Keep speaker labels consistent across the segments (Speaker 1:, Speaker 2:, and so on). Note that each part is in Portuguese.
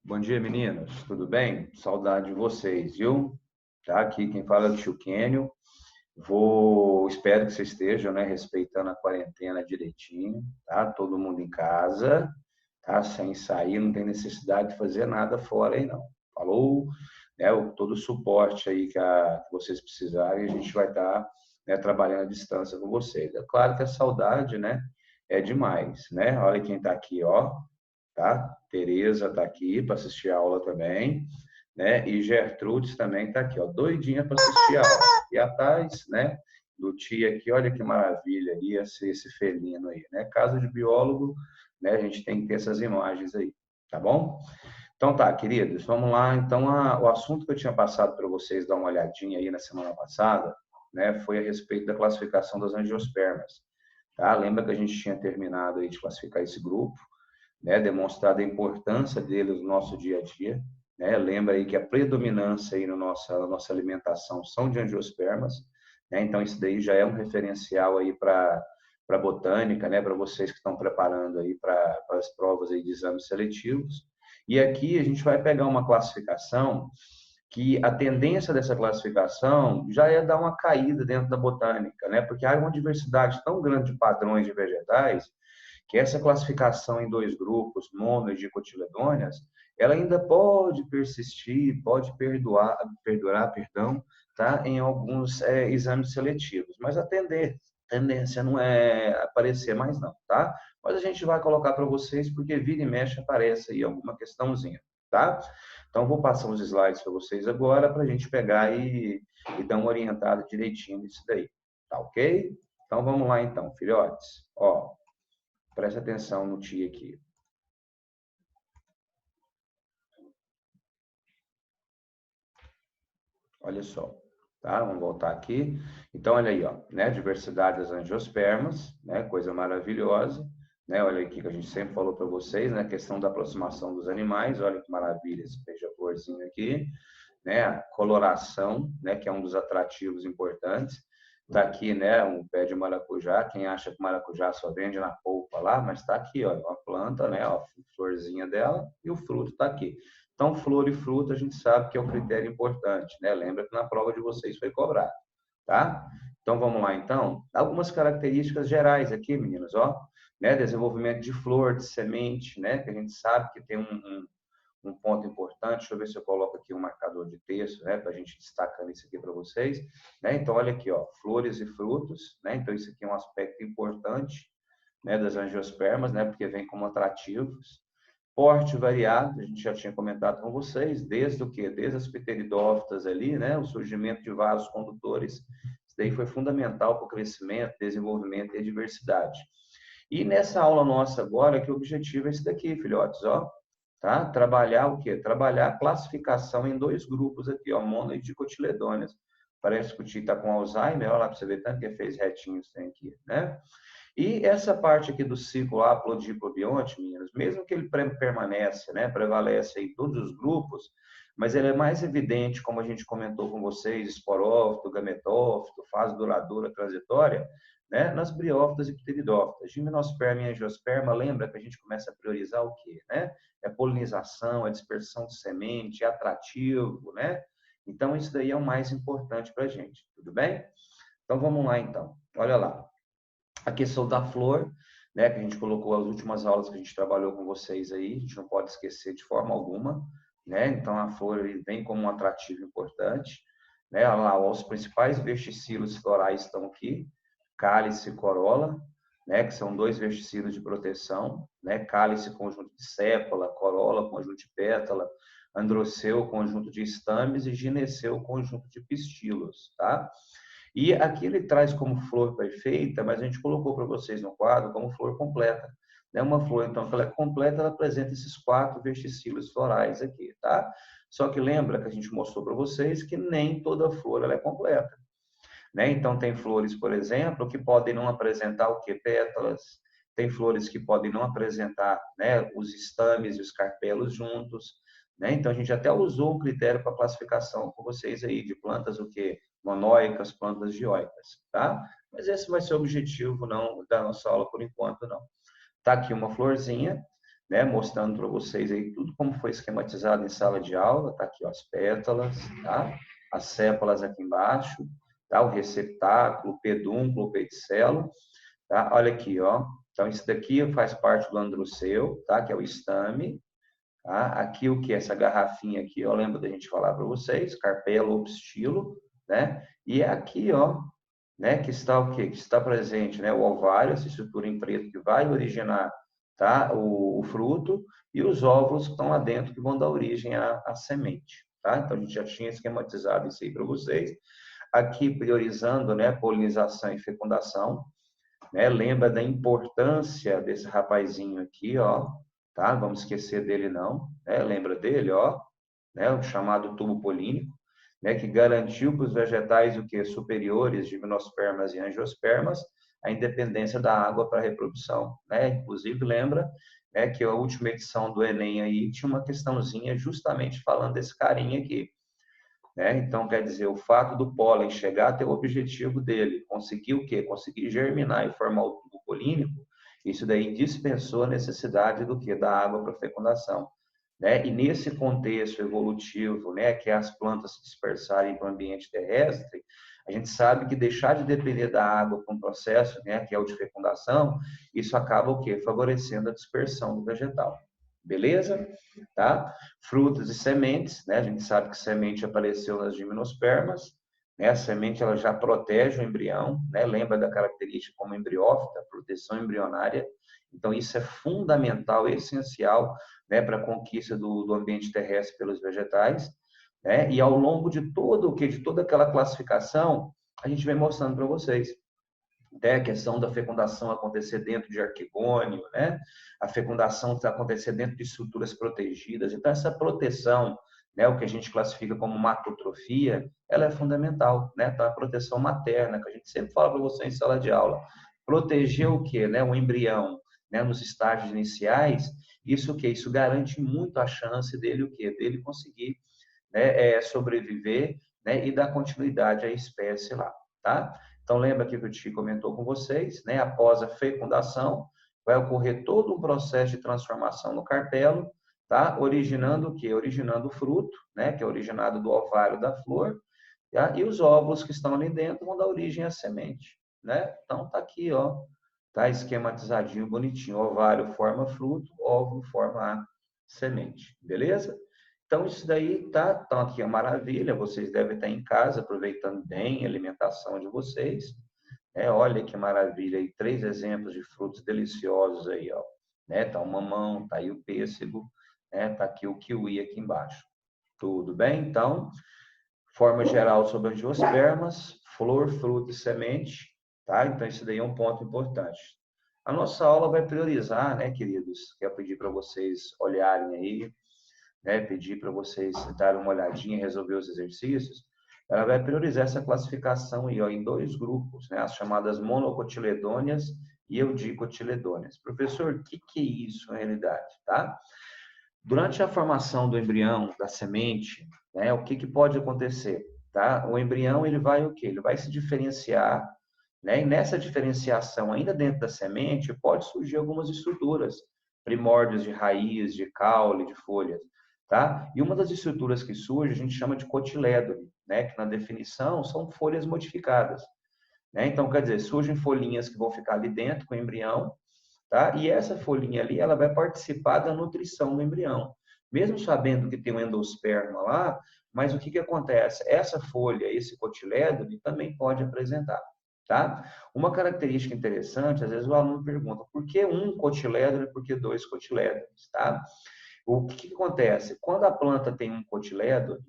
Speaker 1: Bom dia, meninos. Tudo bem? Saudade de vocês, viu? Tá aqui quem fala é o tio Kênio. Espero que vocês estejam, né, respeitando a quarentena direitinho, tá? Todo mundo em casa, tá? Sem sair, não tem necessidade de fazer nada fora aí, não. Falou? Né, todo o suporte aí que vocês precisarem, a gente vai estar, né, trabalhando à distância com vocês. É claro que a saudade, né, é demais, né? Olha quem tá aqui, ó, tá? Tereza está aqui para assistir a aula também, né? E Gertrudes também está aqui, ó, doidinha para assistir a aula. E a Thais, né? Do tia aqui, olha que maravilha, ia ser esse felino aí, né? Casa de biólogo, né? A gente tem que ter essas imagens aí, tá bom? Então tá, queridos, vamos lá. Então, o assunto que eu tinha passado para vocês dar uma olhadinha aí na semana passada, né? Foi a respeito da classificação das angiospermas, tá? Lembra que a gente tinha terminado aí de classificar esse grupo, né, demonstrado a importância deles no nosso dia a dia, né? Lembra aí que a predominância aí na nossa alimentação são de angiospermas, né? Então isso daí já é um referencial aí para botânica, né, para vocês que estão preparando aí para as provas aí de exames seletivos. E aqui a gente vai pegar uma classificação que a tendência dessa classificação já é dar uma caída dentro da botânica, né? Porque há uma diversidade tão grande de padrões de vegetais que essa classificação em dois grupos, mono e dicotiledôneas, ela ainda pode persistir, pode perdurar, perdão, tá? Em alguns exames seletivos, mas a tendência não é aparecer mais não, tá? Mas a gente vai colocar para vocês porque vira e mexe aparece aí alguma questãozinha, tá? Então vou passar os slides para vocês agora para a gente pegar e dar uma orientada direitinho nisso daí, tá ok? Então vamos lá então, filhotes. Ó, preste atenção no tio aqui. Olha só, tá? Vamos voltar aqui. Então, olha aí, ó, né? Diversidade das angiospermas, né? Coisa maravilhosa, né? Olha aqui que a gente sempre falou para vocês, né? A questão da aproximação dos animais. Olha que maravilha esse beija-florzinho aqui, né? A coloração, né? Que é um dos atrativos importantes. Tá aqui, né? Um pé de maracujá. Quem acha que maracujá só vende na polpa lá, mas tá aqui, ó, uma planta, né? Ó, a florzinha dela e o fruto tá aqui. Então, flor e fruto a gente sabe que é um critério importante, né? Lembra que na prova de vocês foi cobrado, tá? Então, vamos lá, então. Algumas características gerais aqui, meninos, ó. Né? Desenvolvimento de flor, de semente, né? Que a gente sabe que tem um ponto importante. Deixa eu ver se eu coloco aqui um marcador de texto, né? Para a gente destacando isso aqui para vocês, né? Então, olha aqui, ó. Flores e frutos, né? Então, isso aqui é um aspecto importante, né? Das angiospermas, né? Porque vem como atrativos. Porte variado, a gente já tinha comentado com vocês, desde o quê? Desde as pteridófitas ali, né? O surgimento de vasos condutores. Isso daí foi fundamental para o crescimento, desenvolvimento e a diversidade. E nessa aula nossa agora, que o objetivo é esse daqui, filhotes, ó. Tá? Trabalhar o quê? Trabalhar a classificação em dois grupos aqui, ó, mono e dicotiledôneas. Parece que o tio está com Alzheimer, olha lá para você ver tanto que fez retinho isso aqui, né? E essa parte aqui do ciclo haplodiplobionte, meninas, mesmo que ele permanece, né, prevalece em todos os grupos, mas ele é mais evidente, como a gente comentou com vocês, esporófito, gametófito, fase duradoura transitória, né, nas briófitas e pteridófitas. Gimnosperma e angiosperma, lembra que a gente começa a priorizar o quê, né? É polinização, é dispersão de semente, é atrativo, né? Então, isso daí é o mais importante para a gente, tudo bem? Então, vamos lá, então. Olha lá. A questão da flor, né, que a gente colocou as últimas aulas que a gente trabalhou com vocês aí, a gente não pode esquecer de forma alguma, né? Então a flor vem como um atrativo importante, né? Olha lá, os principais verticilos florais estão aqui, cálice e corola, né, que são dois verticilos de proteção, né? Cálice, conjunto de sépala, corola, conjunto de pétala, androceu, conjunto de estames e gineceu, conjunto de pistilos, tá? E aqui ele traz como flor perfeita, mas a gente colocou para vocês no quadro como flor completa. Né? Uma flor, então, que ela é completa, ela apresenta esses 4 verticilos florais aqui, tá? Só que lembra que a gente mostrou para vocês que nem toda flor ela é completa. Né? Então, tem flores, por exemplo, que podem não apresentar o que? Pétalas. Tem flores que podem não apresentar, né, os estames e os carpelos juntos. Né? Então, a gente até usou um critério para classificação com vocês aí, de plantas o quê? Monóicas, plantas dioicas, tá? Mas esse vai ser o objetivo não da nossa aula por enquanto, não. Tá aqui uma florzinha, né, mostrando para vocês aí tudo como foi esquematizado em sala de aula, tá aqui ó, as pétalas, tá? As sépalas aqui embaixo, tá? O receptáculo, o pedúnculo, o pedicelo, tá? Olha aqui, ó. Então, isso daqui faz parte do androceu, tá? Que é o estame, tá? Aqui o que é essa garrafinha aqui, eu lembro da gente falar para vocês, carpela ou pistilo, né? E aqui, ó, né, que está o quê? Que está presente, né, o ovário, essa estrutura em preto que vai originar, tá, o fruto, e os óvulos que estão lá dentro que vão dar origem à semente, tá? Então a gente já tinha esquematizado isso aí para vocês. Aqui priorizando, né, polinização e fecundação, né? Lembra da importância desse rapazinho aqui, ó, tá? Não vamos esquecer dele não, né? Lembra dele, ó, né? O chamado tubo polínico, né? Que garantiu para os vegetais o que superiores, gimnospermas e angiospermas, a independência da água para a reprodução, né? Inclusive lembra, né, que a última edição do Enem aí tinha uma questãozinha justamente falando desse carinha aqui, né? Então, quer dizer, o fato do pólen chegar até o objetivo dele, conseguir o quê? Conseguir germinar e formar o tubo polínico, isso daí dispensou a necessidade do quê? Da água para fecundação, né? E nesse contexto evolutivo, né, que é as plantas se dispersarem para o ambiente terrestre, a gente sabe que deixar de depender da água para um processo, né, que é o de fecundação, isso acaba o quê? Favorecendo a dispersão do vegetal. Beleza? Tá? Frutas e sementes, né? A gente sabe que semente apareceu nas gimnospermas, né? A semente ela já protege o embrião, né? Lembra da característica como embriófita, proteção embrionária. Então isso é fundamental, essencial, né, para a conquista do ambiente terrestre pelos vegetais, né? E ao longo de todo o que de toda aquela classificação, a gente vem mostrando para vocês até a questão da fecundação acontecer dentro de arquigônio, né? A fecundação acontecer dentro de estruturas protegidas. Então, essa proteção, né, o que a gente classifica como matotrofia, ela é fundamental, né? Então, a proteção materna, que a gente sempre fala para você em sala de aula. Proteger o quê? Né? O embrião, né? Nos estágios iniciais, isso o quê? Isso garante muito a chance dele o quê? Dele conseguir, né, sobreviver, né, e dar continuidade à espécie lá, tá? Então, lembra que o Ti comentou com vocês, né? Após a fecundação, vai ocorrer todo um processo de transformação no carpelo, tá? Originando o quê? Originando o fruto, né? Que é originado do ovário da flor, tá? E os óvulos que estão ali dentro vão dar origem à semente, né? Então, tá aqui, ó, tá esquematizadinho, bonitinho. O ovário forma fruto, óvulo forma a semente, beleza? Então, isso daí tá aqui a maravilha. Vocês devem estar em casa aproveitando bem a alimentação de vocês. Olha que maravilha aí, 3 exemplos de frutos deliciosos aí, ó. Né? Tá o mamão, tá aí o pêssego, né? Tá aqui o kiwi aqui embaixo. Tudo bem? Então, forma geral sobre angiospermas, flor, fruto e semente, tá? Então, isso daí é um ponto importante. A nossa aula vai priorizar, né, queridos? Quero pedir para vocês olharem aí, né, pedir para vocês darem uma olhadinha e resolver os exercícios, ela vai priorizar essa classificação aí, ó, em 2 grupos, né, as chamadas monocotiledôneas e eudicotiledôneas. Professor, o que é isso na realidade, tá? Durante a formação do embrião, da semente, né, o que pode acontecer, tá? O embrião, ele vai o quê? Ele vai se diferenciar, né? E nessa diferenciação, ainda dentro da semente, pode surgir algumas estruturas, primórdios de raiz, de caule, de folhas, tá? E uma das estruturas que surge, a gente chama de cotilédone, né? Que na definição são folhas modificadas, né? Então, quer dizer, surgem folhinhas que vão ficar ali dentro com o embrião, tá? E essa folhinha ali, ela vai participar da nutrição do embrião. Mesmo sabendo que tem um endosperma lá, mas o que acontece? Essa folha, esse cotilédone, também pode apresentar, tá? Uma característica interessante, às vezes o aluno pergunta, por que um cotilédone e por que 2 cotilédones, tá? O que acontece? Quando a planta tem um cotilédone,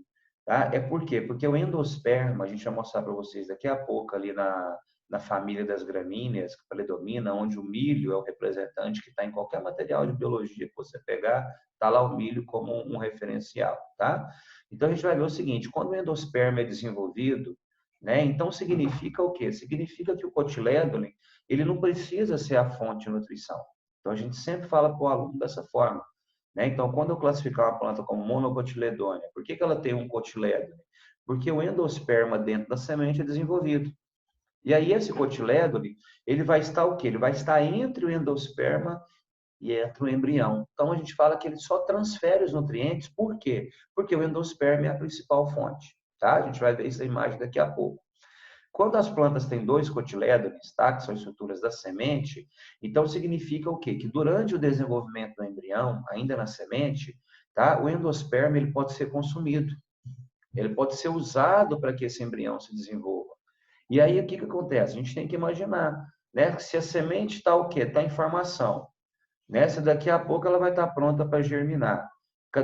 Speaker 1: tá? É por quê? Porque o endosperma, a gente vai mostrar para vocês daqui a pouco ali na família das gramíneas, que predomina, onde o milho é o representante que está em qualquer material de biologia que você pegar, está lá o milho como um referencial, tá? Então a gente vai ver o seguinte, quando o endosperma é desenvolvido, né? Então significa o quê? Significa que o cotilédone, ele não precisa ser a fonte de nutrição. Então a gente sempre fala para o aluno dessa forma, né? Então, quando eu classificar uma planta como monocotiledônea, por que ela tem um cotilédone? Porque o endosperma dentro da semente é desenvolvido. E aí esse cotilédone, ele vai estar o quê? Ele vai estar entre o endosperma e entra o embrião. Então, a gente fala que ele só transfere os nutrientes. Por quê? Porque o endosperma é a principal fonte. Tá? A gente vai ver essa imagem daqui a pouco. Quando as plantas têm dois cotilédones, tá? Que são estruturas da semente, então significa o quê? Que durante o desenvolvimento do embrião, ainda na semente, tá? O endosperma ele pode ser consumido. Ele pode ser usado para que esse embrião se desenvolva. E aí, o que acontece? A gente tem que imaginar, né? Que se a semente está o quê? Está em formação. Nessa daqui a pouco ela vai estar pronta para germinar.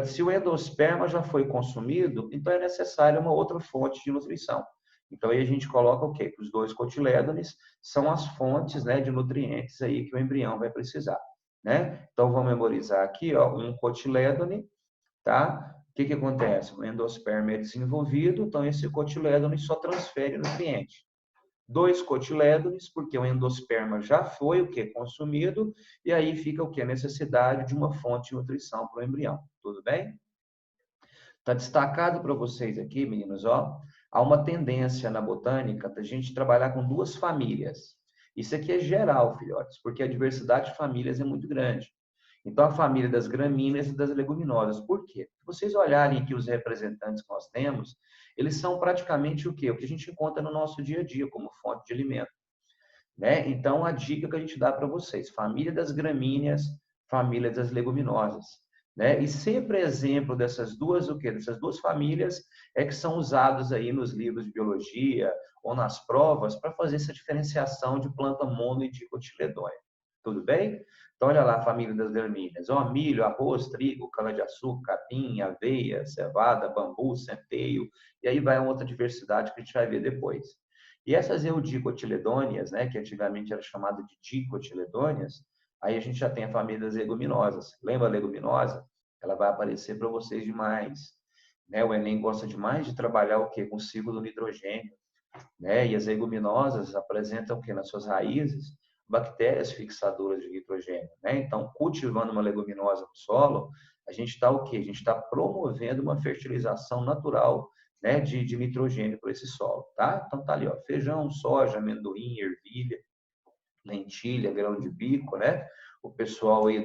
Speaker 1: Se o endosperma já foi consumido, então é necessária uma outra fonte de nutrição. Então aí a gente coloca o quê? Que os dois cotilédones são as fontes, né, de nutrientes aí que o embrião vai precisar, né? Então vamos memorizar aqui, ó, um cotilédone, tá? O que acontece? O endosperma é desenvolvido, então esse cotilédone só transfere nutrientes. Dois cotilédones, porque o endosperma já foi o que consumido, e aí fica o que? A necessidade de uma fonte de nutrição para o embrião. Tudo bem? Está destacado para vocês aqui, meninos, ó, há uma tendência na botânica da gente trabalhar com duas famílias. Isso aqui é geral, filhotes, porque a diversidade de famílias é muito grande. Então, a família das gramíneas e das leguminosas. Por quê? Se vocês olharem aqui os representantes que nós temos, eles são praticamente o quê? O que a gente encontra no nosso dia a dia como fonte de alimento, né? Então, a dica que a gente dá para vocês, família das gramíneas, família das leguminosas, né? E sempre exemplo dessas duas, o quê? Dessas duas famílias é que são usados aí nos livros de biologia ou nas provas para fazer essa diferenciação de planta mono e dicotiledônea. Tudo bem? Então, olha lá a família das gramíneas. Ó, milho, arroz, trigo, cana-de-açúcar, capim, aveia, cevada, bambu, centeio. E aí vai uma outra diversidade que a gente vai ver depois. E essas eudicotiledôneas, né, que antigamente era chamada de dicotiledôneas, aí a gente já tem a família das leguminosas. Lembra a leguminosa? Ela vai aparecer para vocês demais. Né? O Enem gosta demais de trabalhar o quê? Com o ciclo do nitrogênio. Né? E as leguminosas apresentam o quê? Nas suas raízes, bactérias fixadoras de nitrogênio. Né? Então, cultivando uma leguminosa no solo, a gente está o quê? A gente está promovendo uma fertilização natural, né, de nitrogênio para esse solo, tá? Então tá ali, ó, feijão, soja, amendoim, ervilha, lentilha, grão de bico, né? O pessoal aí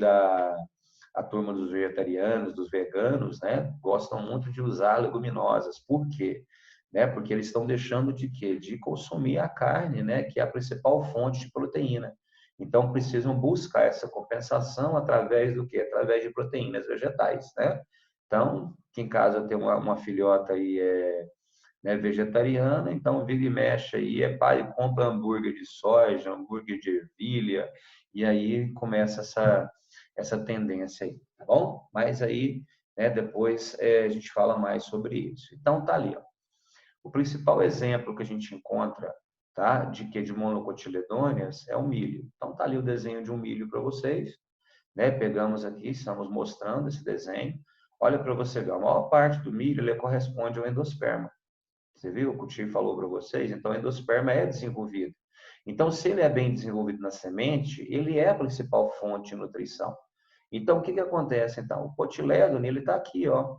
Speaker 1: a turma dos vegetarianos, dos veganos, né, gostam muito de usar leguminosas. Por quê? Né? Porque eles estão deixando de quê? De consumir a carne, né, que é a principal fonte de proteína. Então precisam buscar essa compensação através do quê? Através de proteínas vegetais, né? Então, aqui em casa tem uma filhota aí né, vegetariana, então vira e mexe aí, é pai e compra hambúrguer de soja, hambúrguer de ervilha, e aí começa essa tendência aí, tá bom? Mas aí, né, depois a gente fala mais sobre isso. Então tá ali, ó. O principal exemplo que a gente encontra, tá, de que de monocotiledôneas é o milho. Então tá ali o desenho de um milho para vocês, né? Pegamos aqui, estamos mostrando esse desenho. Olha para você ver, a maior parte do milho ele corresponde ao endosperma. Você viu o que o tio falou para vocês? Então, o endosperma é desenvolvido. Então, se ele é bem desenvolvido na semente, ele é a principal fonte de nutrição. Então, o que acontece? Então, o cotilédone, ele está aqui, ó.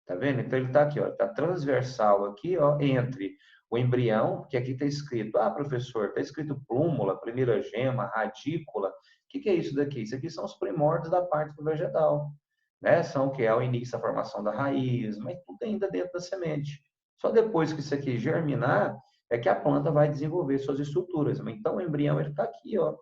Speaker 1: Tá vendo? Então, ele está aqui, ó. Está transversal aqui, ó, entre o embrião, que aqui está escrito, ah, professor, está escrito plúmula, primeira gema, radícula. O que é isso daqui? Isso aqui são os primórdios da parte do vegetal, né? São o que é o início da formação da raiz, mas tudo ainda dentro da semente. Só depois que isso aqui germinar, é que a planta vai desenvolver suas estruturas. Então, o embrião ele está aqui, ó.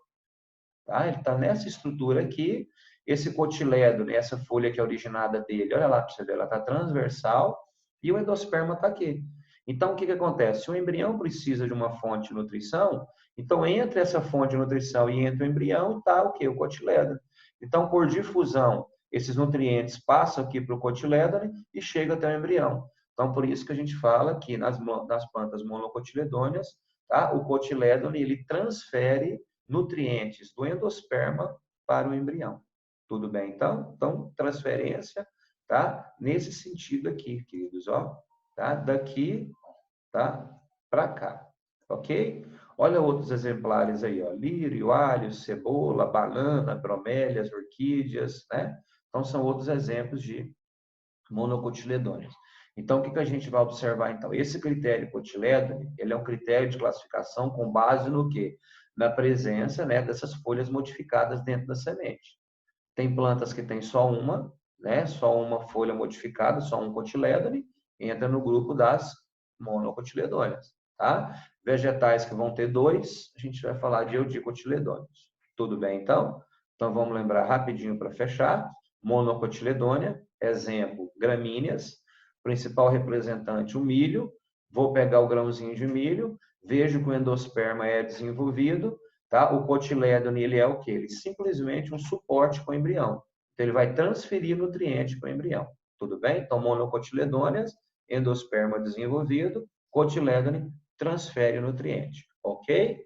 Speaker 1: Tá? Ele está nessa estrutura aqui. Esse cotilédone, essa folha que é originada dele, olha lá para você ver, ela está transversal e o endosperma está aqui. Então, o que acontece? Se o embrião precisa de uma fonte de nutrição, então entre essa fonte de nutrição e entre o embrião está o quê? O cotilédone. Então, por difusão, esses nutrientes passam aqui para o cotilédone e chegam até o embrião. Então, por isso que a gente fala que nas plantas monocotiledôneas, tá? O cotilédone ele transfere nutrientes do endosperma para o embrião. Tudo bem, então? Então, transferência, tá? Nesse sentido aqui, queridos, ó. Tá? Daqui, tá? Para cá, ok? Olha outros exemplares aí, ó. Lírio, alho, cebola, banana, bromélias, orquídeas, né? Então, são outros exemplos de monocotiledôneas. Então, o que a gente vai observar, então? Esse critério cotilédone, ele é um critério de classificação com base no quê? Na presença, né, dessas folhas modificadas dentro da semente. Tem plantas que tem só uma, né? Só uma folha modificada, só um cotilédone, entra no grupo das monocotiledôneas, tá? Vegetais que vão ter dois, a gente vai falar de eudicotiledôneos. Tudo bem, então? Então, vamos lembrar rapidinho para fechar. Monocotiledônea, exemplo, gramíneas, principal representante, o milho. Vou pegar o grãozinho de milho, vejo que o endosperma é desenvolvido, tá? O cotilédone, ele é o quê? Ele é simplesmente um suporte para o embrião. Então, ele vai transferir nutriente para o embrião. Tudo bem? Então, monocotiledôneas, endosperma desenvolvido, cotilédone transfere nutriente. Ok?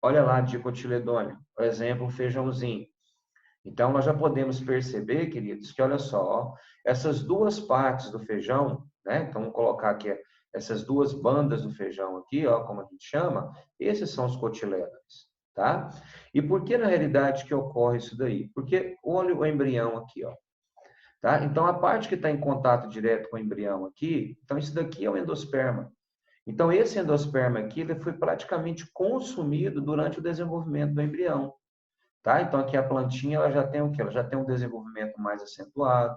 Speaker 1: Olha lá, dicotiledônea. Por exemplo, o feijãozinho. Então, nós já podemos perceber, queridos, que olha só, essas duas partes do feijão, né? Então, vamos colocar aqui essas duas bandas do feijão aqui, ó, como a gente chama, esses são os cotilédones, tá? E por que, na realidade, que ocorre isso daí? Porque olha o embrião aqui, ó, tá? Então, a parte que está em contato direto com o embrião aqui, então, isso daqui é o endosperma. Então, esse endosperma aqui, ele foi praticamente consumido durante o desenvolvimento do embrião. Tá? Então, aqui a plantinha ela já tem o quê? Ela já tem um desenvolvimento mais acentuado,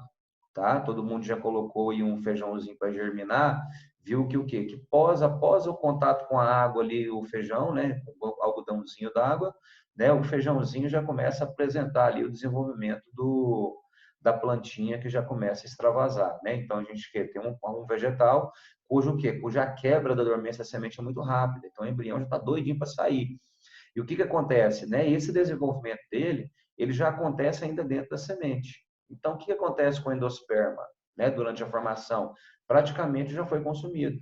Speaker 1: tá? Todo mundo já colocou aí um feijãozinho para germinar, viu que o quê? Que após o contato com a água ali, o feijão, né? O algodãozinho d'água, né? O feijãozinho já começa a apresentar ali o desenvolvimento da plantinha que já começa a extravasar, né? Então, a gente quer ter um vegetal cujo quê? Cuja quebra da dormência da semente é muito rápida. Então, o embrião já está doidinho para sair. E o que acontece? Né? Esse desenvolvimento dele, ele já acontece ainda dentro da semente. Então, o que acontece com o endosperma, né, durante a formação? Praticamente já foi consumido.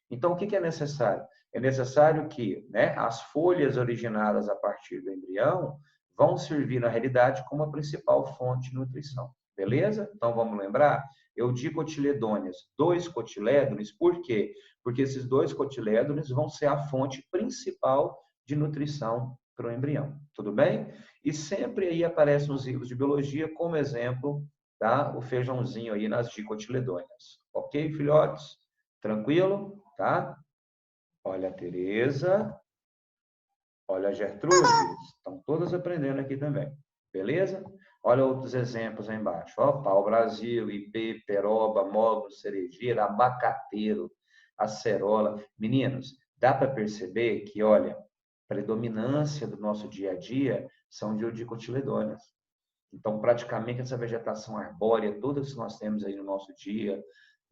Speaker 1: Então, o que é necessário? É necessário que, né, as folhas originadas a partir do embrião vão servir, na realidade, como a principal fonte de nutrição. Beleza? Então, vamos lembrar? Eudicotiledôneas, dois cotilédones, por quê? Porque esses dois cotilédones vão ser a fonte principal de nutrição para o embrião. Tudo bem? E sempre aí aparecem nos livros de biologia como exemplo, tá? O feijãozinho aí nas dicotiledôneas. Ok, filhotes? Tranquilo? Tá? Olha a Tereza, olha a Gertrudes, estão todas aprendendo aqui também. Beleza? Olha outros exemplos aí embaixo. Ó, pau-brasil, ipê, peroba, mogno, cerejeira, abacateiro, acerola. Meninos, dá para perceber que, olha, predominância do nosso dia a dia são de dicotiledôneas. Então, praticamente essa vegetação arbórea, toda que nós temos aí no nosso dia,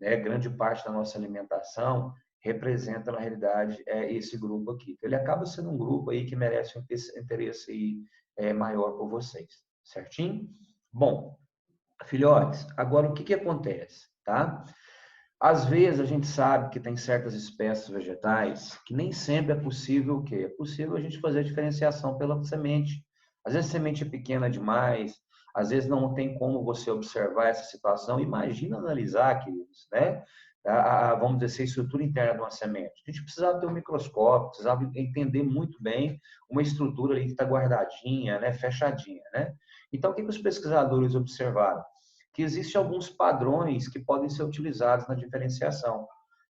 Speaker 1: né, grande parte da nossa alimentação representa, na realidade, esse grupo aqui. Então, ele acaba sendo um grupo aí que merece um interesse aí, maior por vocês. Certinho? Bom, filhotes, agora o que acontece, tá? Às vezes a gente sabe que tem certas espécies vegetais que nem sempre é possível o quê? É possível a gente fazer a diferenciação pela semente. Às vezes a semente é pequena demais, às vezes não tem como você observar essa situação. Imagina analisar, queridos, né? Vamos dizer, a estrutura interna de uma semente. A gente precisava ter um microscópio, precisava entender muito bem uma estrutura ali que está guardadinha, né? Fechadinha, né? Então, o que os pesquisadores observaram? Que existem alguns padrões que podem ser utilizados na diferenciação.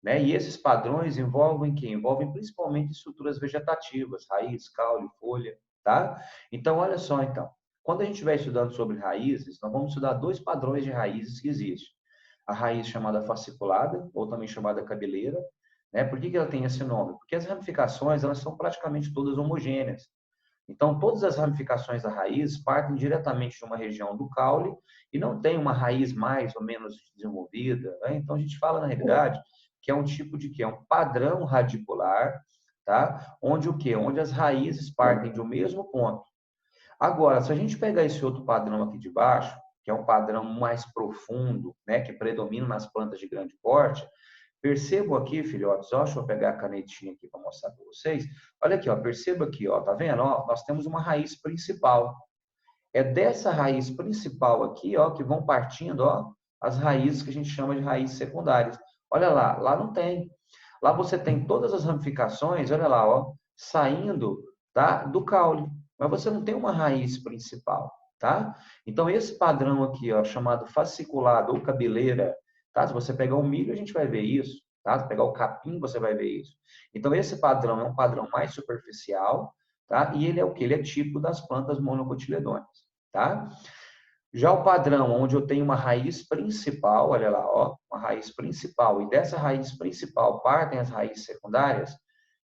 Speaker 1: Né? E esses padrões envolvem quem? Envolvem principalmente estruturas vegetativas, raiz, caule, folha, tá? Então, olha só, então. Quando a gente estiver estudando sobre raízes, nós vamos estudar dois padrões de raízes que existem. A raiz chamada fasciculada, ou também chamada cabeleira, né? Por que ela tem esse nome? Porque as ramificações, elas são praticamente todas homogêneas. Então, todas as ramificações da raiz partem diretamente de uma região do caule e não tem uma raiz mais ou menos desenvolvida. Né? Então, a gente fala, na realidade, que é um tipo de quê? É um padrão radicular, tá? Onde o quê? Onde as raízes partem de um mesmo ponto. Agora, se a gente pegar esse outro padrão aqui de baixo, que é um padrão mais profundo, né, que predomina nas plantas de grande porte, percebam aqui, filhotes, ó, deixa eu pegar a canetinha aqui para mostrar para vocês. Olha aqui, ó, perceba aqui, ó, tá vendo? Ó, nós temos uma raiz principal. É dessa raiz principal aqui, ó, que vão partindo, ó, as raízes que a gente chama de raízes secundárias. Olha lá, lá não tem. Lá você tem todas as ramificações, olha lá, ó, saindo, tá, do caule. Mas você não tem uma raiz principal, tá? Então esse padrão aqui, ó, chamado fasciculado ou cabeleira, tá? Se você pegar o milho, a gente vai ver isso, tá? Se pegar o capim, você vai ver isso. Então esse padrão é um padrão mais superficial, tá? E ele é o que? Ele é tipo das plantas monocotiledôneas, tá? Já o padrão, onde eu tenho uma raiz principal, olha lá, ó, uma raiz principal, e dessa raiz principal partem as raízes secundárias,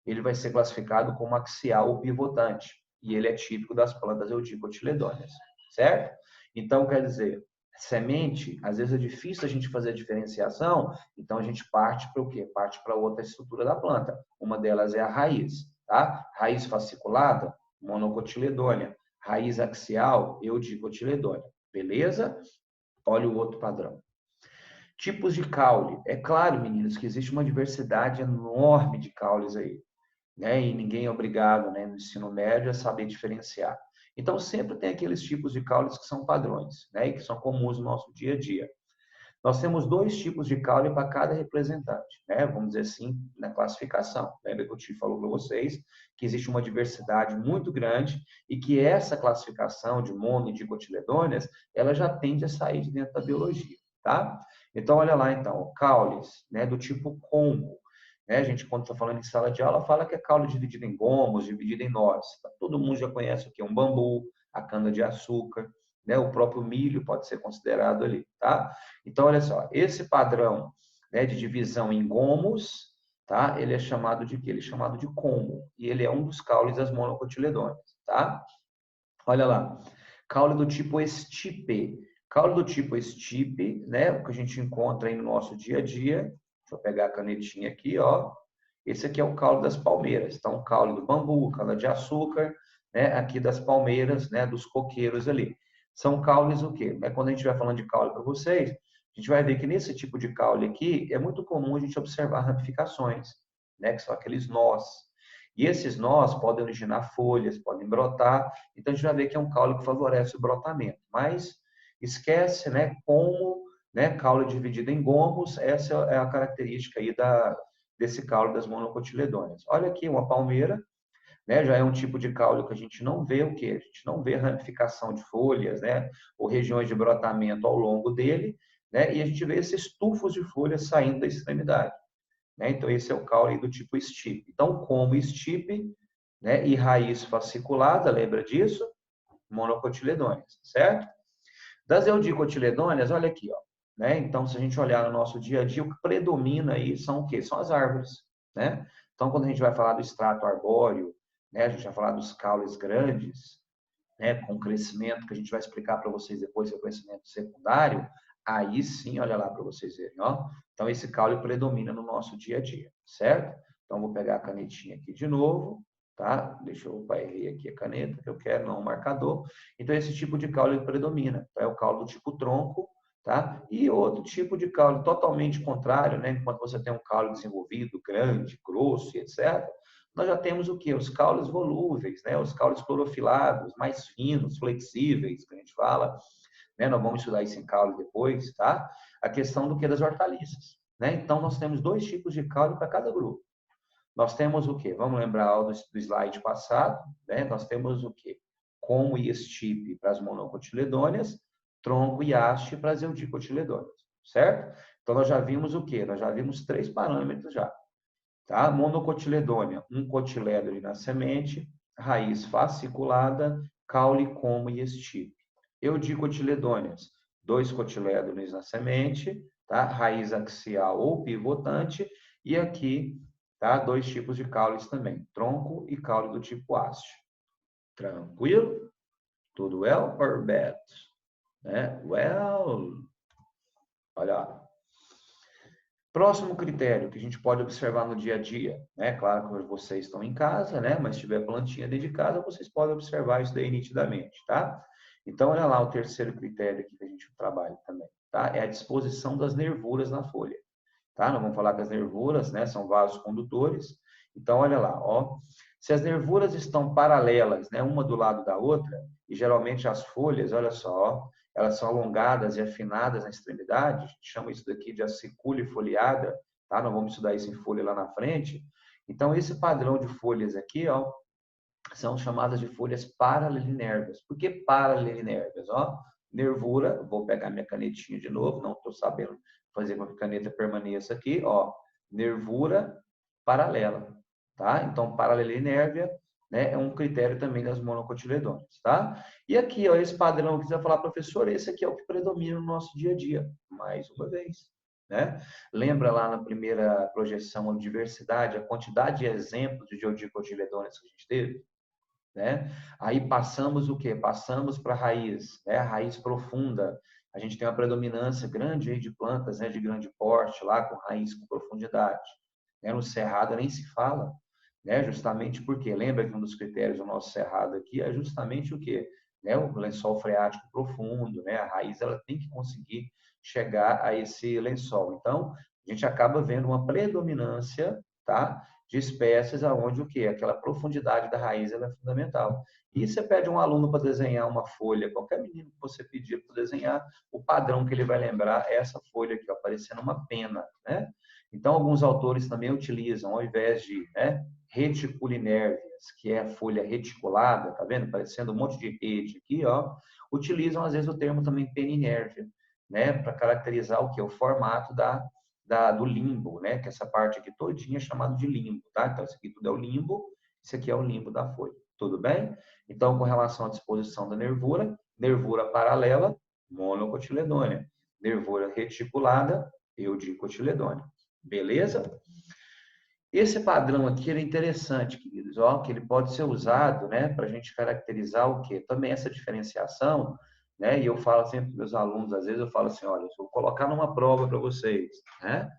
Speaker 1: ele vai ser classificado como axial ou pivotante, e ele é típico das plantas eudicotiledôneas, certo? Então, quer dizer, semente, às vezes é difícil a gente fazer a diferenciação, então a gente parte para o quê? Parte para outra estrutura da planta. Uma delas é a raiz, tá? Raiz fasciculada, monocotiledônea. Raiz axial, eudicotiledônea. Beleza? Olha o outro padrão. Tipos de caule. É claro, meninos, que existe uma diversidade enorme de caules aí, né? E ninguém é obrigado, né, no ensino médio a saber diferenciar. Então, sempre tem aqueles tipos de caules que são padrões, né, e que são comuns no nosso dia a dia. Nós temos dois tipos de caule para cada representante, né? Vamos dizer assim, na classificação. Lembra que eu te falou para vocês que existe uma diversidade muito grande e que essa classificação de mono e dicotiledôneas, ela já tende a sair de dentro da biologia, tá? Então, olha lá, então, caules, né, do tipo combo. Né? A gente, quando está falando em sala de aula, fala que é caule dividido em gomos, dividido em nós. Todo mundo já conhece o que é um bambu, a cana-de-açúcar, né? O próprio milho pode ser considerado ali, tá? Então, olha só, esse padrão, né, de divisão em gomos, tá? Ele é chamado de quê? Ele é chamado de como, e ele é um dos caules das monocotiledôneas, tá? Olha lá, caule do tipo estipe. Caule do tipo estipe, né, o que a gente encontra aí no nosso dia a dia. Deixa eu pegar a canetinha aqui, ó. Esse aqui é o caule das palmeiras. Então, o caule do bambu, cana-de-açúcar, né, aqui das palmeiras, né, dos coqueiros ali. São caules o quê? Quando a gente vai falando de caule para vocês, a gente vai ver que nesse tipo de caule aqui, é muito comum a gente observar ramificações, né, que são aqueles nós. E esses nós podem originar folhas, podem brotar, então a gente vai ver que é um caule que favorece o brotamento. Mas esquece, né, como, né, caule dividido em gomos, essa é a característica aí desse caule das monocotiledôneas. Olha aqui uma palmeira, né, já é um tipo de caule que a gente não vê o quê? A gente não vê ramificação de folhas, né, ou regiões de brotamento ao longo dele, né, e a gente vê esses tufos de folhas saindo da extremidade. Né? Então, esse é o caule do tipo estipe. Então, como estipe, né, e raiz fasciculada, lembra disso? Monocotiledôneas, certo? Das eudicotiledôneas, olha aqui, ó. Né? Então, se a gente olhar no nosso dia a dia, o que predomina aí são o quê? São as árvores, né? Então, quando a gente vai falar do extrato arbóreo, né, a gente vai falar dos caules grandes, né, com crescimento, que a gente vai explicar para vocês depois, que é o crescimento secundário, aí sim, olha lá para vocês verem, ó. Então, esse caule predomina no nosso dia a dia, certo? Então, vou pegar a canetinha aqui de novo, tá? Deixa eu errei aqui a caneta, que eu quero, não o marcador. Então, esse tipo de caule predomina. Então, é o caule do tipo tronco, tá? E outro tipo de caule totalmente contrário, né? Enquanto você tem um caule desenvolvido, grande, grosso, etc., nós já temos o quê? Os caules volúveis, né? Os caules clorofilados, mais finos, flexíveis, que a gente fala, né? Nós vamos estudar isso em caule depois, tá? A questão do que das hortaliças, né? Então, nós temos dois tipos de caule para cada grupo. Nós temos o quê? Vamos lembrar do slide passado, né? Nós temos o quê? Como e estipe para as monocotiledôneas, tronco e haste para as eudicotiledôneas, certo? Então, nós já vimos o quê? Nós já vimos 3 parâmetros já. Tá? Monocotiledônea, um cotilédone na semente, raiz fasciculada, caule, como e estipe. Eudicotiledôneas, 2 cotilédones na semente, tá? Raiz axial ou pivotante, e aqui, tá? 2 tipos de caules também, tronco e caule do tipo haste. Tranquilo? Tudo well or bad? Né? Well, olha lá. Próximo critério que a gente pode observar no dia a dia, né? Claro que vocês estão em casa, né? Mas se tiver plantinha dentro de casa, vocês podem observar isso daí nitidamente, tá? Então, olha lá o terceiro critério aqui que a gente trabalha também, tá? É a disposição das nervuras na folha, tá? Nós vamos falar que as nervuras, né, são vasos condutores. Então, olha lá, ó. Se as nervuras estão paralelas, né, uma do lado da outra, e geralmente as folhas, olha só, ó, elas são alongadas e afinadas na extremidade, a gente chama isso daqui de acicule foliada, tá? Nós vamos estudar isso em folha lá na frente. Então, esse padrão de folhas aqui, ó, são chamadas de folhas paralelinérvias. Por que paralelinérvias? Ó, nervura, vou pegar minha canetinha de novo, não estou sabendo fazer com que a caneta permaneça aqui, ó, nervura paralela, tá? Então, paralelinérvia, né, é um critério também das monocotiledôneas, tá? E aqui, ó, esse padrão que você vai falar, professor, esse aqui é o que predomina no nosso dia a dia, mais uma vez, né? Lembra lá na primeira projeção, a diversidade, a quantidade de exemplos de dicotiledôneas que a gente teve, né? Aí passamos o quê? Passamos para a raiz, né? A raiz profunda. A gente tem uma predominância grande aí de plantas, né, de grande porte, lá com raiz com profundidade. Né? No cerrado nem se fala, né? Justamente porque, lembra que um dos critérios do nosso cerrado aqui é justamente o quê? Né? O lençol freático profundo, né? A raiz ela tem que conseguir chegar a esse lençol. Então, a gente acaba vendo uma predominância, tá? De espécies aonde o quê? Aquela profundidade da raiz ela é fundamental. E você pede um aluno para desenhar uma folha, qualquer menino que você pedir para desenhar, o padrão que ele vai lembrar é essa folha aqui, ó, parecendo uma pena, né? Então, alguns autores também utilizam, ao invés de, né, reticulinérvias, que é a folha reticulada, tá vendo? Parecendo um monte de rede aqui, ó. Utilizam, às vezes, o termo também peninérvia, né? Para caracterizar o que? O formato do limbo, né? Que essa parte aqui todinha é chamada de limbo, tá? Então, isso aqui tudo é o limbo, isso aqui é o limbo da folha. Tudo bem? Então, com relação à disposição da nervura, nervura paralela, monocotiledônea. Nervura reticulada, eudicotiledônea. Beleza? Esse padrão aqui é interessante, queridos, ó, que ele pode ser usado, né, para a gente caracterizar o quê? Também essa diferenciação, né, e eu falo sempre para meus alunos, às vezes eu falo assim, olha, eu vou colocar numa prova para vocês, né,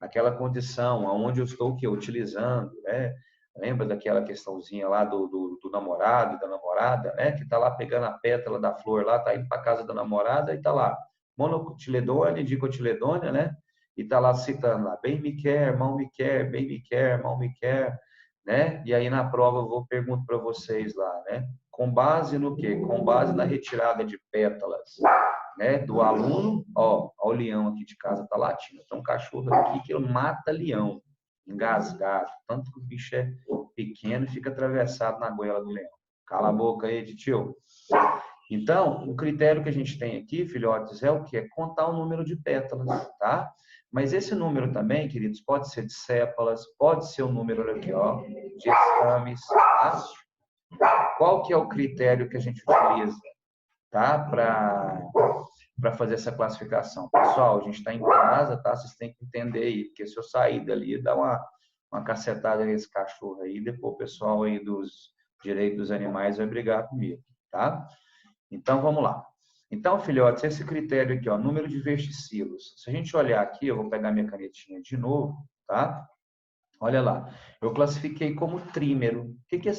Speaker 1: aquela condição onde eu estou que utilizando, né, lembra daquela questãozinha lá do namorado, da namorada, né, que está lá pegando a pétala da flor lá, está indo para casa da namorada e está lá, monocotiledônia, dicotiledônia, né, e está lá citando lá, bem me quer, mal me quer, bem me quer, mal me quer, né? E aí na prova eu vou perguntar para vocês lá, né? Com base no quê? Com base na retirada de pétalas, né? Do aluno, ó o leão aqui de casa tá latindo. Tem um cachorro aqui que ele mata leão, engasgado, tanto que o bicho é pequeno e fica atravessado na goela do leão. Cala a boca aí, tio. Então, o critério que a gente tem aqui, filhotes, é o que? É contar o número de pétalas, tá? Mas esse número também, queridos, pode ser de sépalas, pode ser o número aqui, ó, de estames, tá? Qual que é o critério que a gente utiliza, tá? Para fazer essa classificação. Pessoal, a gente está em casa, tá? Vocês têm que entender aí, porque se eu sair dali, dá uma cacetada nesse cachorro aí, depois o pessoal aí dos direitos dos animais vai brigar comigo, tá? Então, vamos lá. Então, filhotes, esse critério aqui, ó, número de verticilos. Se a gente olhar aqui, eu vou pegar minha canetinha de novo, tá? Olha lá. Eu classifiquei como trímero. O que é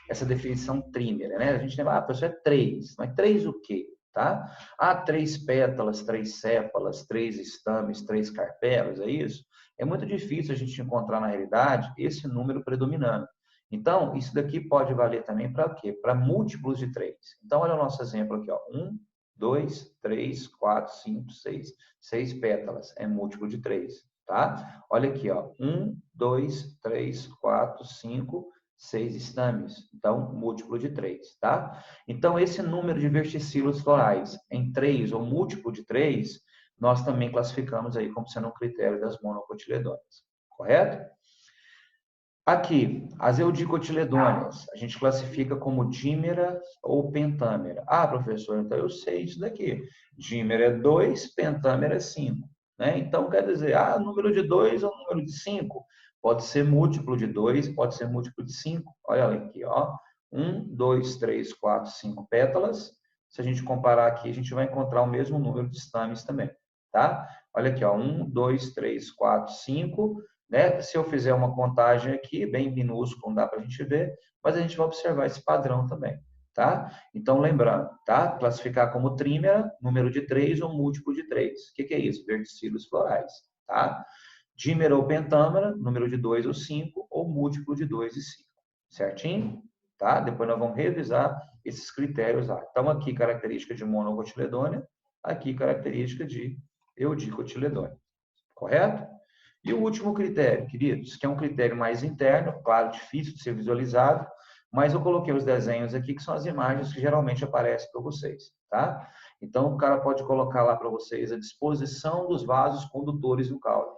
Speaker 1: essa definição trímera, né? A gente lembra, pessoal, é 3. Mas 3 o quê? Tá? 3 pétalas, 3 sépalas, 3 estames, 3 carpelas, é isso? É muito difícil a gente encontrar, na realidade, esse número predominando. Então, isso daqui pode valer também para o quê? Para múltiplos de 3. Então, olha o nosso exemplo aqui, ó. 1, 2, 3, 4, 5, 6. 6 pétalas é múltiplo de 3, tá? Olha aqui, ó. 1, 2, 3, 4, 5, 6 estames. Então, múltiplo de 3, tá? Então, esse número de verticilos florais em 3 ou múltiplo de 3, nós também classificamos aí como sendo um critério das monocotiledôneas, correto? Aqui, as eudicotiledôneas, a gente classifica como dímeras ou pentâmera. Professor, então eu sei isso daqui. Dímero é 2, pentâmera é 5. Né? Então, quer dizer, número de 2 ou número de 5? Pode ser múltiplo de 2, pode ser múltiplo de 5. Olha aqui, ó. 1, 2, 3, 4, 5 pétalas. Se a gente comparar aqui, a gente vai encontrar o mesmo número de estames também. Tá? Olha aqui, ó. 1, 2, 3, 4, 5. Né? Se eu fizer uma contagem aqui, bem minúscula, não dá para a gente ver, mas a gente vai observar esse padrão também, tá? Então, lembrando, tá? Classificar como trímera, número de 3 ou múltiplo de 3. O que é isso? Verticilos florais, tá? Dímera ou pentâmera, número de 2 ou 5, ou múltiplo de 2 e 5. Certinho? Tá? Depois nós vamos revisar esses critérios lá. Então, aqui, característica de monocotiledônia, aqui, característica de eudicotiledônia. Correto? E o último critério, queridos, que é um critério mais interno, claro, difícil de ser visualizado, mas eu coloquei os desenhos aqui, que são as imagens que geralmente aparecem para vocês, tá? Então, o cara pode colocar lá para vocês a disposição dos vasos condutores do caule.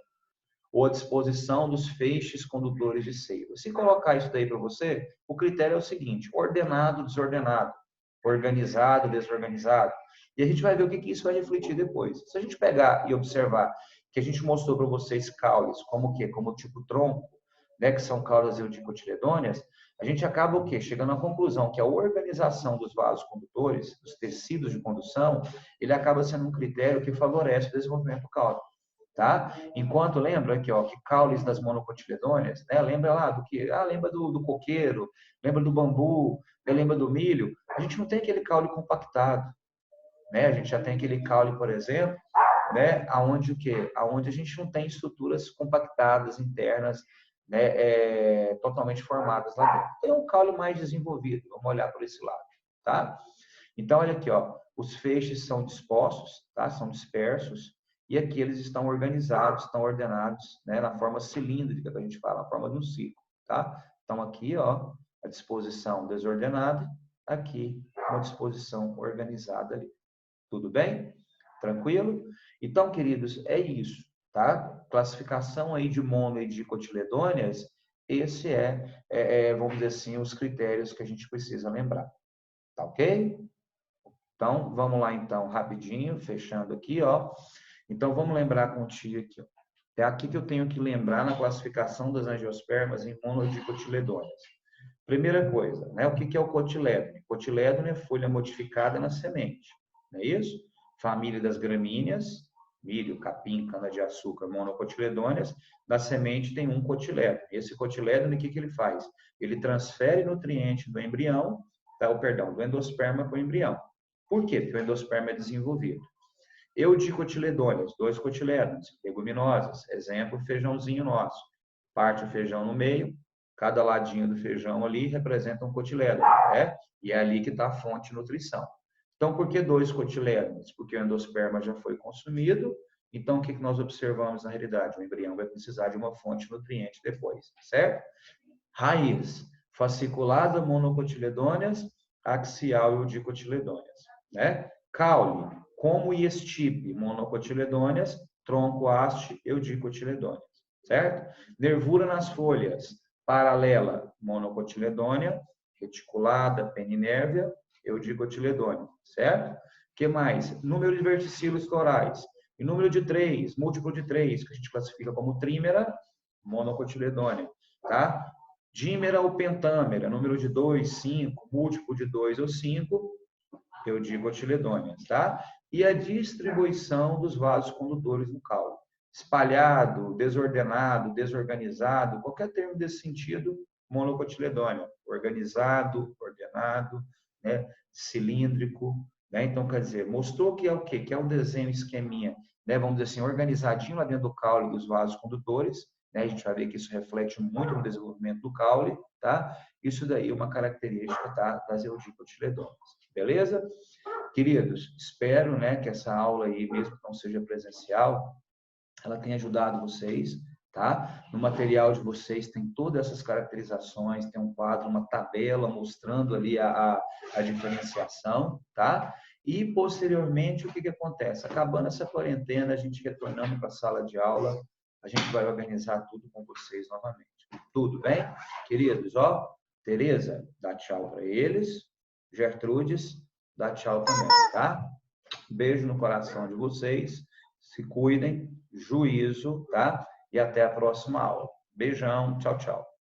Speaker 1: ou a disposição dos feixes condutores de seiva. Se colocar isso daí para você, o critério é o seguinte: ordenado, desordenado, organizado, desorganizado. E a gente vai ver o que isso vai refletir depois. Se a gente pegar e observar que a gente mostrou para vocês caules, como o quê? Como tipo tronco, né, que são caudas eudicotiledôneas, a gente acaba o quê? Chegando à conclusão que a organização dos vasos condutores, dos tecidos de condução, ele acaba sendo um critério que favorece o desenvolvimento do caule. Tá? Enquanto lembra aqui, ó, que caules das monocotiledôneas, né? Lembra lá do que? Lembra do coqueiro, lembra do bambu, lembra do milho. A gente não tem aquele caule compactado, né? A gente já tem aquele caule, por exemplo, né? Aonde o quê? Aonde a gente não tem estruturas compactadas internas, né? Totalmente formadas lá dentro. Tem um caule mais desenvolvido. Vamos olhar por esse lado, tá? Então olha aqui, ó. Os feixes são dispostos, tá? São dispersos. E aqui eles estão organizados, estão ordenados, né, na forma cilíndrica que a gente fala, na forma de um ciclo, tá? Então aqui, ó, a disposição desordenada, aqui uma disposição organizada ali. Tudo bem? Tranquilo? Então, queridos, é isso, tá? Classificação aí de mono e de cotiledôneas, esse vamos dizer assim, os critérios que a gente precisa lembrar. Tá ok? Então, vamos lá então, rapidinho, fechando aqui, ó. Então, vamos lembrar contigo aqui. Ó. É aqui que eu tenho que lembrar na classificação das angiospermas em monodicotiledôneas. Primeira coisa, né? O que é o cotilédone? Cotilédone é folha modificada na semente, não é isso? Família das gramíneas, milho, capim, cana-de-açúcar, monocotiledôneas. Na semente tem um cotilédone. Esse cotilédone, o que ele faz? Ele transfere nutriente do embrião, do endosperma para o embrião. Por quê? Porque o endosperma é desenvolvido. Eudicotiledôneas, 2 cotilédones, leguminosas, exemplo, feijãozinho nosso. Parte o feijão no meio, cada ladinho do feijão ali representa um cotilédone, né? E é ali que está a fonte de nutrição. Então, por que 2 cotilédones? Porque o endosperma já foi consumido, então o que nós observamos na realidade? O embrião vai precisar de uma fonte de nutriente depois, certo? Raiz, fasciculada monocotiledôneas, axial eudicotiledôneas, né? Caule, como e estipe, monocotiledôneas, tronco, haste, eudicotiledôneas, certo? Nervura nas folhas, paralela, monocotiledônea, reticulada, peninérvia, eudicotiledônea, certo? O que mais? Número de verticilos torais. E número de 3, múltiplo de 3, que a gente classifica como trímera, monocotiledônea, tá? Dímera ou pentâmera, número de 2, 5, múltiplo de 2 ou 5, eudicotiledôneas, tá? E a distribuição dos vasos condutores no caule. Espalhado, desordenado, desorganizado, qualquer termo desse sentido, monocotiledônea. Organizado, ordenado, né? Cilíndrico, né? Então, quer dizer, mostrou que é o quê? Que é um desenho esqueminha, né? Vamos dizer assim, organizadinho lá dentro do caule dos vasos condutores, né? A gente vai ver que isso reflete muito no desenvolvimento do caule, tá? Isso daí é uma característica, tá? Das eudicotiledôneas. Beleza? Queridos, espero, né, que essa aula aí, mesmo que não seja presencial, ela tenha ajudado vocês, tá? No material de vocês tem todas essas caracterizações, tem um quadro, uma tabela mostrando ali a diferenciação, tá? E, posteriormente, o que acontece? Acabando essa quarentena, a gente retornando para a sala de aula, a gente vai organizar tudo com vocês novamente. Tudo bem? Queridos, ó, Tereza, dá tchau para eles. Gertrudes, dá tchau também, tá? Beijo no coração de vocês. Se cuidem, juízo, tá? E até a próxima aula. Beijão, tchau, tchau.